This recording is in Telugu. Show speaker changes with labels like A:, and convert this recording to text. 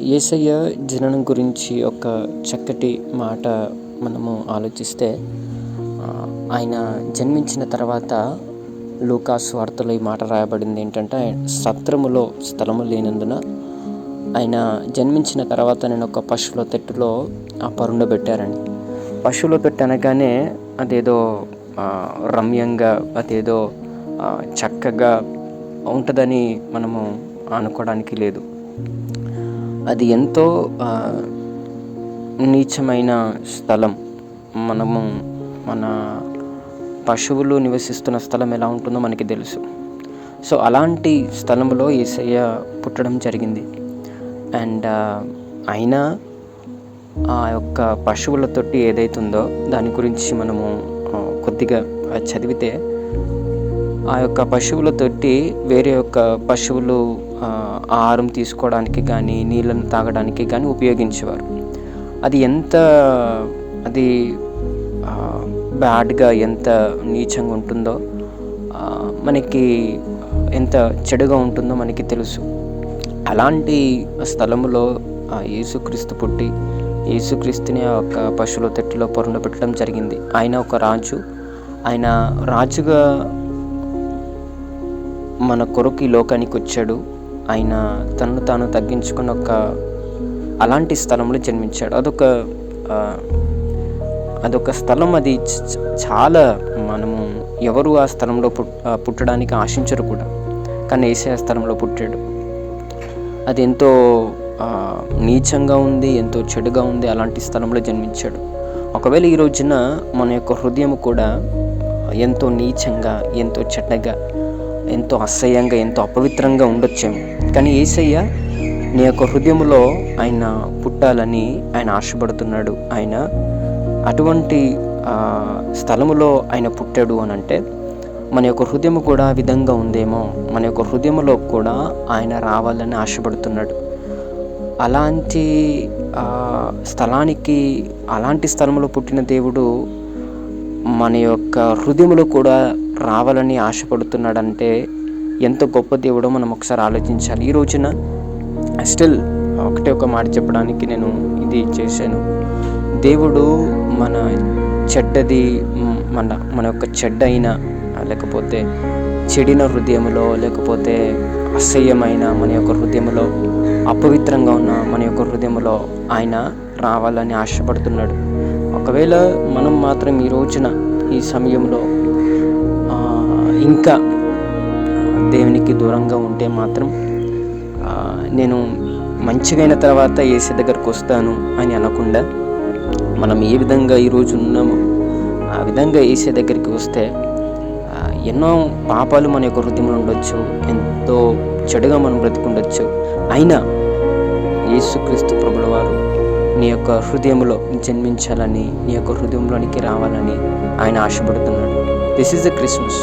A: యేసయ్య జననం గురించి ఒక చక్కటి మాట మనము ఆలోచిస్తే, ఆయన జన్మించిన తర్వాత లూకాసు వార్తలో ఈ మాట రాయబడింది ఏంటంటే, సత్రములో స్థలము లేనందున ఆయన జన్మించిన తర్వాత నేను ఒక పశువుల తొట్టిలో పరుండబెట్టారని. పశువుల తొట్టి అనగానే అదేదో రమ్యంగా, అదేదో చక్కగా ఉంటుందని మనము అనుకోవడానికి లేదు. అది ఎంతో నీచమైన స్థలం. మన పశువులు నివసిస్తున్న స్థలం ఎలా ఉంటుందో మనకి తెలుసు. సో అలాంటి స్థలంలో యేసయ్య పుట్టడం జరిగింది. అండ్ అయినా ఆ యొక్క పశువుల తొట్టి ఏదైతుందో దాని గురించి మనము కొద్దిగా చదివితే, ఆ యొక్క పశువుల తొట్టి వేరే యొక్క పశువులు ఆహారం తీసుకోవడానికి కానీ, నీళ్ళను తాగడానికి కానీ ఉపయోగించేవారు. అది బ్యాడ్గా, ఎంత నీచంగా ఉంటుందో, మనకి ఎంత చెడుగా ఉంటుందో మనకి తెలుసు. అలాంటి స్థలములో యేసుక్రీస్తు పుట్టి, యేసుక్రీస్తుని ఆ యొక్క పశువుల తొట్టిలో పరుండబెట్టడం జరిగింది. ఆయన ఒక రాజు. ఆయన రాజుగా మన కొరకు ఈ లోకానికి వచ్చాడు. ఆయన తనను తాను తగ్గించుకున్న అలాంటి స్థలంలో జన్మించాడు. అదొక స్థలం. అది చాలా మనము ఎవరు ఆ స్థలంలో పుట్టడానికి ఆశించరు కూడా, కానీ యేసయ్య స్థలంలో పుట్టాడు. అది ఎంతో నీచంగా ఉంది, ఎంతో చెడుగా ఉంది. అలాంటి స్థలంలో జన్మించాడు. ఒకవేళ ఈ రోజున మన యొక్క హృదయం కూడా ఎంతో నీచంగా, ఎంతో చెడ్డగా, ఎంతో అసహ్యంగా, ఎంతో అపవిత్రంగా ఉండొచ్చేమో, కానీ యేసయ్య నీ యొక్క హృదయంలో ఆయన పుట్టాలని ఆయన ఆశపడుతున్నాడు. ఆయన అటువంటి స్థలములో ఆయన పుట్టాడు అని అంటే, మన యొక్క హృదయం కూడా ఆ విధంగా ఉందేమో. మన యొక్క హృదయంలో కూడా ఆయన రావాలని ఆశపడుతున్నాడు. అలాంటి అలాంటి స్థలంలో పుట్టిన దేవుడు మన యొక్క హృదయంలో కూడా రావాలని ఆశపడుతున్నాడంటే ఎంత గొప్ప దేవుడో మనం ఒకసారి ఆలోచించాలి. ఈ రోజున స్టిల్ ఒక మాట చెప్పడానికి నేను ఇది చేశాను. దేవుడు మన చెడ్డది, మన యొక్క చెడ్డైన, లేకపోతే చెడిన హృదయంలో, లేకపోతే అసహ్యమైన మన యొక్క హృదయంలో, అపవిత్రంగా ఉన్న మన యొక్క హృదయంలో ఆయన రావాలని ఆశపడుతున్నాడు. ఒకవేళ మనం మాత్రం ఈ రోజున, ఈ సమయంలో ఇంకా దేవునికి దూరంగా ఉంటే మాత్రం, నేను మంచిగా అయిన తర్వాత యేసయ్య దగ్గరకు వస్తాను అని అనకుండా, మనం ఏ విధంగా ఈరోజు ఉన్నామో ఆ విధంగా యేసయ్య దగ్గరికి వస్తే, ఎన్నో పాపాలు మన యొక్క హృదయంలో ఉండొచ్చు, ఎంతో చెడుగా మనం బ్రతికుండొచ్చు, అయినా యేసుక్రీస్తు ప్రభుల వారు నీ యొక్క హృదయంలో జన్మించాలని, నీ యొక్క హృదయంలోనికి రావాలని ఆయన ఆశపడుతున్నాడు. This is the Christmas.